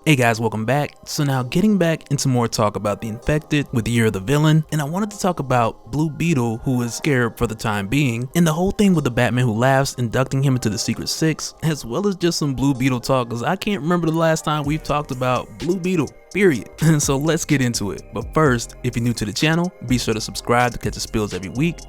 Hey guys, welcome back. So now getting back into more talk about the Infected with Year of the Villain, and I wanted to talk about Blue Beetle, who is Scarab for the time being, and the whole thing with the Batman Who Laughs inducting him into the Secret Six, as well as just some Blue Beetle talk, because I can't remember the last time we've talked about Blue Beetle, period. So let's get into it. But first, if you're new to the channel, be sure to subscribe to catch the spills every week,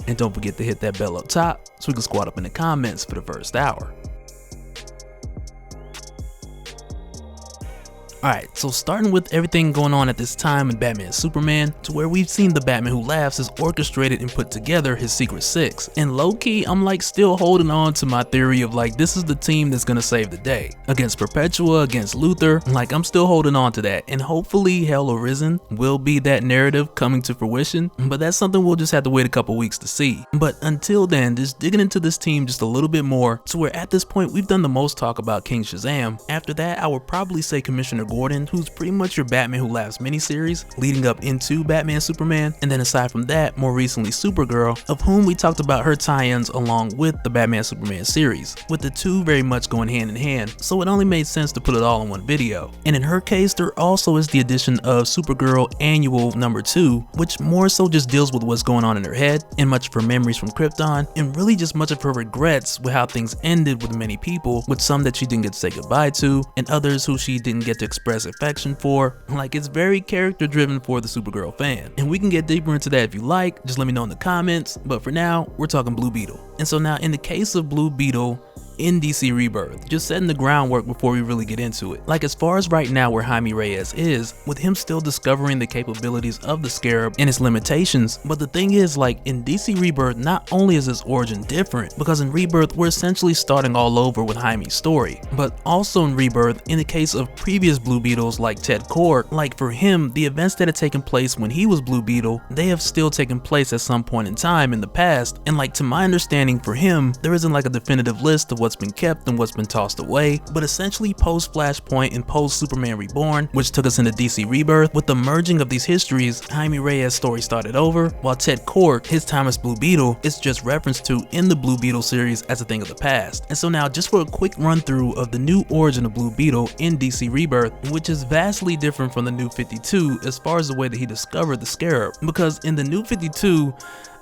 and don't forget to hit that bell up top so we can squat up in the comments for the first hour. Alright, so starting with everything going on at this time in Batman and Superman, to where we've seen the Batman Who Laughs has orchestrated and put together his Secret Six. And low-key, I'm like still holding on to my theory of like this is the team that's gonna save the day. Against Perpetua, against Luthor, like I'm still holding on to that. And hopefully Hell Arisen will be that narrative coming to fruition, but that's something we'll just have to wait a couple weeks to see. But until then, just digging into this team just a little bit more, to where at this point we've done the most talk about King Shazam. After that, I would probably say Commissioner Gordon, who's pretty much your Batman Who Laughs miniseries leading up into Batman Superman, and then aside from that, more recently Supergirl, of whom we talked about her tie-ins along with the Batman Superman series, with the two very much going hand in hand, so it only made sense to put it all in one video. And in her case, there also is the addition of Supergirl Annual number 2, which more so just deals with what's going on in her head, and much of her memories from Krypton, and really just much of her regrets with how things ended with many people, with some that she didn't get to say goodbye to, and others who she didn't get to express affection for. Like, it's very character driven for the Supergirl fan, and we can get deeper into that if you like. Just let me know in the comments, but for now we're talking Blue Beetle. And so now in the case of Blue Beetle in DC Rebirth, just setting the groundwork before we really get into it. Like, as far as right now where Jaime Reyes is, with him still discovering the capabilities of the Scarab and its limitations, but the thing is, like, in DC Rebirth, not only is his origin different, because in Rebirth we're essentially starting all over with Jaime's story, but also in Rebirth, in the case of previous Blue Beetles like Ted Kord, like for him, the events that had taken place when he was Blue Beetle, they have still taken place at some point in time in the past, and like to my understanding for him, there isn't like a definitive list of what's been kept and what's been tossed away, but essentially post Flashpoint and post Superman Reborn, which took us into DC Rebirth, with the merging of these histories, Jaime Reyes' story started over, while Ted Kord, his time as Blue Beetle, is just referenced to in the Blue Beetle series as a thing of the past. And so now just for a quick run through of the new origin of Blue Beetle in DC Rebirth, which is vastly different from the New 52 as far as the way that he discovered the Scarab, because in the New 52,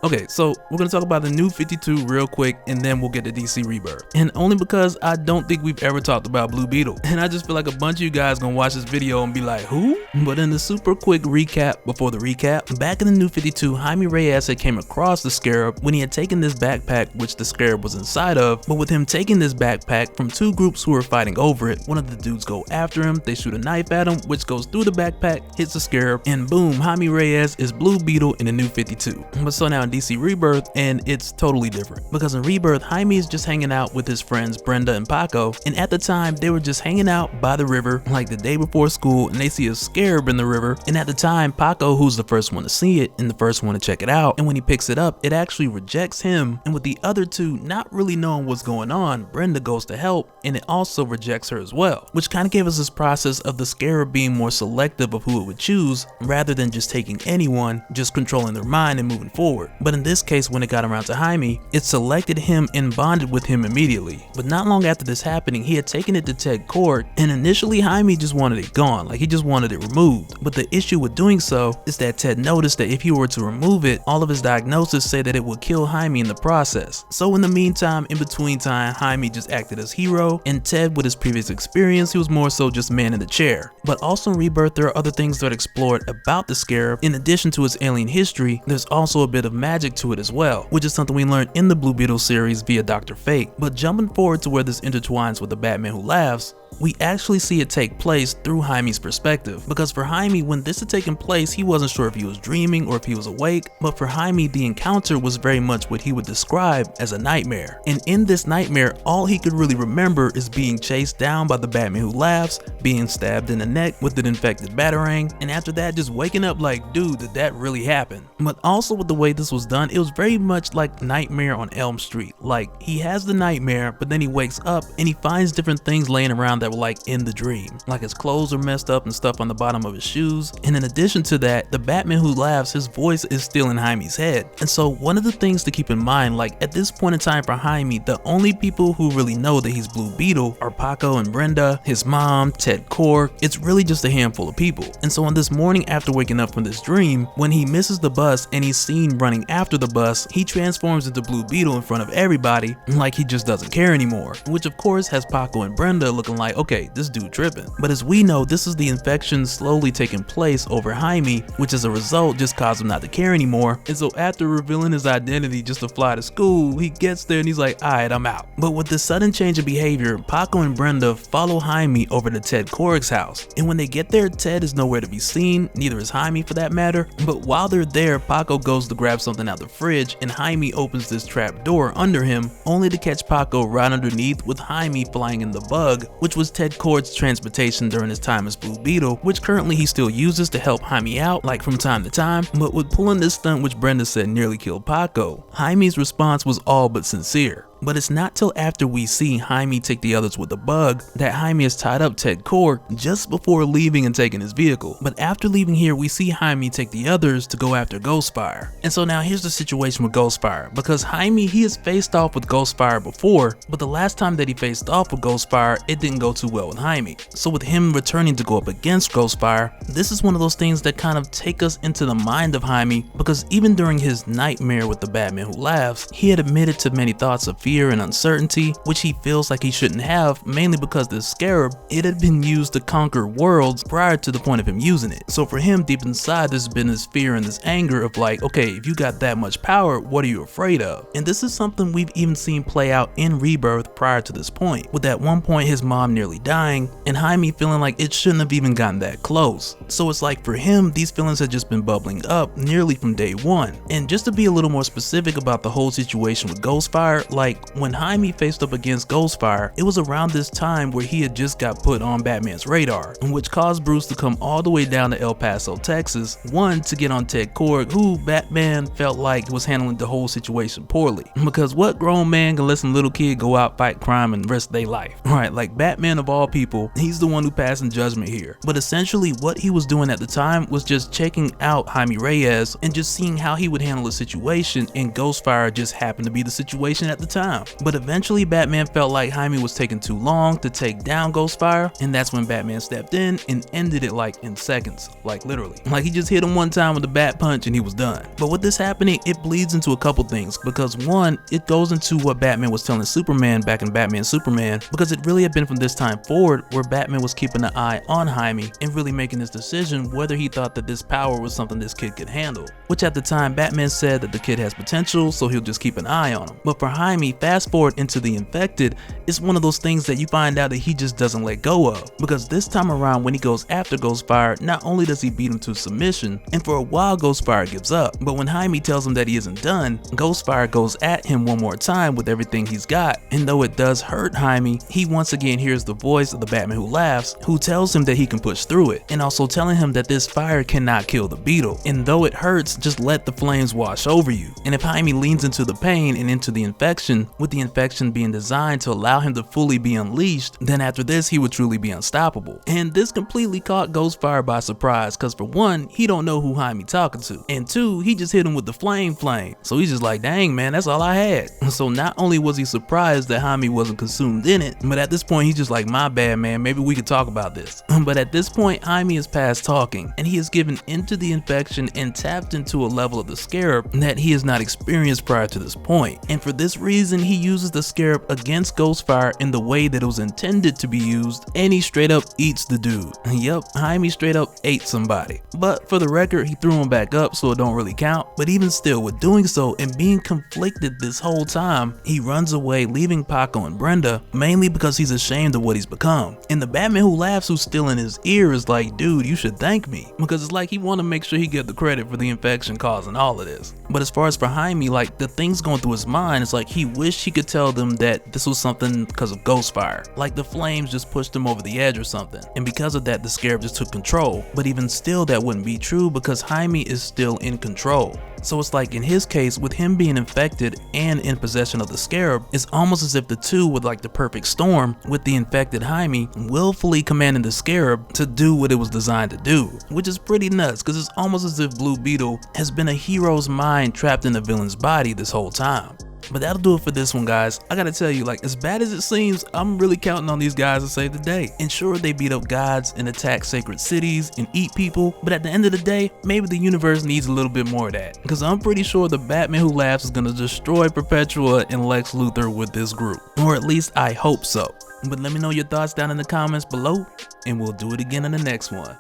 okay, so we're gonna talk about the New 52 real quick, and then we'll get to DC Rebirth. And only because I don't think we've ever talked about Blue Beetle, and I just feel like a bunch of you guys gonna watch this video and be like, who? But in the super quick recap before the recap, back in the New 52, Jaime Reyes had came across the Scarab when he had taken this backpack which the Scarab was inside of, but with him taking this backpack from two groups who were fighting over it, one of the dudes go after him, they shoot a knife at him, which goes through the backpack, hits the Scarab, and boom, Jaime Reyes is Blue Beetle in the New 52. But so now in DC Rebirth, and it's totally different, because in Rebirth, Jaime is just hanging out with his friends Brenda and Paco, and at the time they were just hanging out by the river like the day before school, and they see a Scarab in the river, and at the time Paco, who's the first one to see it and the first one to check it out, and when he picks it up, it actually rejects him, and with the other two not really knowing what's going on, Brenda goes to help, and it also rejects her as well, which kind of gave us this process of the Scarab being more selective of who it would choose rather than just taking anyone, just controlling their mind and moving forward. But in this case, when it got around to Jaime, it selected him and bonded with him immediately. But not long after this happening, he had taken it to Ted Kord, and initially Jaime just wanted it gone, like he just wanted it removed. But the issue with doing so is that Ted noticed that if he were to remove it, all of his diagnosis say that it would kill Jaime in the process. So in the meantime, in between time, Jaime just acted as hero, and Ted, with his previous experience, he was more so just man in the chair. But also in Rebirth, there are other things that are explored about the Scarab. In addition to its alien history, there's also a bit of magic to it as well, which is something we learned in the Blue Beetle series via Dr. Fate. But jumping forward to where this intertwines with the Batman Who Laughs, we actually see it take place through Jaime's perspective, because for Jaime, when this had taken place, he wasn't sure if he was dreaming or if he was awake, but for Jaime, the encounter was very much what he would describe as a nightmare. And in this nightmare, all he could really remember is being chased down by the Batman Who Laughs, being stabbed in the neck with an infected batarang, and after that just waking up like, dude, did that really happen? But also with the way this was done, it was very much like Nightmare on Elm Street. Like, he has the nightmare, but then he wakes up and he finds different things laying around that were like in the dream. Like his clothes are messed up and stuff on the bottom of his shoes. And in addition to that, the Batman who laughs, his voice is still in Jaime's head. And so one of the things to keep in mind, like at this point in time for Jaime, the only people who really know that he's Blue Beetle are Paco and Brenda, his mom, Ted Kord. It's really just a handful of people. And so on this morning after waking up from this dream, when he misses the bus and he's seen running after the bus, he transforms into Blue Beetle in front of everybody like he just doesn't care anymore, which of course has Paco and Brenda looking like, okay, this dude tripping. But as we know, this is the infection slowly taking place over Jaime, which as a result just caused him not to care anymore. And so after revealing his identity just to fly to school, he gets there and he's like, alright, I'm out. But with this sudden change of behavior, Paco and Brenda follow Jaime over to Ted Kord's house. And when they get there, Ted is nowhere to be seen, neither is Jaime for that matter. But while they're there, Paco goes to grab something out the fridge and Jaime opens this trap door under him, only to catch Paco right underneath with Jaime flying in the bug, which was Ted Kord's transportation during his time as Blue Beetle, which currently he still uses to help Jaime out like from time to time. But with pulling this stunt which Brenda said nearly killed Paco, Jaime's response was all but sincere. But it's not till after we see Jaime take the others with the bug that Jaime has tied up Ted Kord just before leaving and taking his vehicle. But after leaving here, we see Jaime take the others to go after Ghostfire. And so now here's the situation with Ghostfire, because Jaime, he has faced off with Ghostfire before, but the last time that he faced off with Ghostfire, it didn't go too well with Jaime. So with him returning to go up against Ghostfire, this is one of those things that kind of take us into the mind of Jaime, because even during his nightmare with the Batman who laughs, he had admitted to many thoughts of fear and uncertainty, which he feels like he shouldn't have, mainly because this Scarab, it had been used to conquer worlds prior to the point of him using it. So for him, deep inside, there's been this fear and this anger of like, okay, if you got that much power, what are you afraid of? And this is something we've even seen play out in Rebirth prior to this point, with at one point his mom nearly dying and Jaime feeling like it shouldn't have even gotten that close. So it's like for him, these feelings had just been bubbling up nearly from day one. And just to be a little more specific about the whole situation with Ghostfire, like when Jaime faced up against Ghostfire, it was around this time where he had just got put on Batman's radar, which caused Bruce to come all the way down to El Paso, Texas, one, to get on Ted Kord, who Batman felt like was handling the whole situation poorly. Because what grown man can let some little kid go out, fight crime, and rest their life? Right, like Batman of all people, he's the one who passed in judgment here. But essentially what he was doing at the time was just checking out Jaime Reyes and just seeing how he would handle a situation, and Ghostfire just happened to be the situation at the time. But eventually Batman felt like Jaime was taking too long to take down Ghostfire, and that's when Batman stepped in and ended it like in seconds, like literally. Like he just hit him one time with a bat punch and he was done. But with this happening, it bleeds into a couple things, because one, it goes into what Batman was telling Superman back in Batman Superman, because it really had been from this time forward where Batman was keeping an eye on Jaime and really making this decision whether he thought that this power was something this kid could handle, which at the time Batman said that the kid has potential, so he'll just keep an eye on him. But for Jaime, fast forward into the Infected, it's one of those things that you find out that he just doesn't let go of, because this time around when he goes after Ghostfire, not only does he beat him to submission, and for a while Ghostfire gives up, but when Jaime tells him that he isn't done, Ghostfire goes at him one more time with everything he's got, and though it does hurt Jaime, he once again hears the voice of the Batman who laughs, who tells him that he can push through it, and also telling him that this fire cannot kill the Beetle, and though it hurts, just let the flames wash over you. And if Jaime leans into the pain and into the infection, with the infection being designed to allow him to fully be unleashed, then after this he would truly be unstoppable. And this completely caught Ghostfire by surprise, because for one, he don't know who Jaime talking to, and two, he just hit him with the flame. So he's just like, dang man, that's all I had. So not only was he surprised that Jaime wasn't consumed in it, but at this point he's just like, my bad man, maybe we could talk about this. But at this point Jaime is past talking, and he is given into the infection and tapped into a level of the Scarab that he has not experienced prior to this point. And for this reason, he uses the Scarab against Ghostfire in the way that it was intended to be used, and he straight up eats the dude. Yep, Jaime straight up ate somebody. But for the record, he threw him back up, so it don't really count. But even still, with doing so and being conflicted this whole time, he runs away, leaving Paco and Brenda, mainly because he's ashamed of what he's become. And the Batman who laughs, who's still in his ear, is like, dude, you should thank me, because it's like he want to make sure he get the credit for the infection causing all of this. But as far as for Jaime, like the things going through his mind, it's like he wish he could tell them that this was something because of Ghostfire, like the flames just pushed him over the edge or something, and because of that the Scarab just took control. But even still, that wouldn't be true because Jaime is still in control. So it's like in his case, with him being infected and in possession of the Scarab, it's almost as if the two were like the perfect storm, with the infected Jaime willfully commanding the Scarab to do what it was designed to do, which is pretty nuts because it's almost as if Blue Beetle has been a hero's mind trapped in a villain's body this whole time. But that'll do it for this one, guys. I gotta tell you, like, as bad as it seems, I'm really counting on these guys to save the day. And sure, they beat up gods and attack sacred cities and eat people, but at the end of the day, maybe the universe needs a little bit more of that. Because I'm pretty sure the Batman Who Laughs is gonna destroy Perpetua and Lex Luthor with this group. Or at least I hope so. But let me know your thoughts down in the comments below, and we'll do it again in the next one.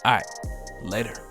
Alright, later.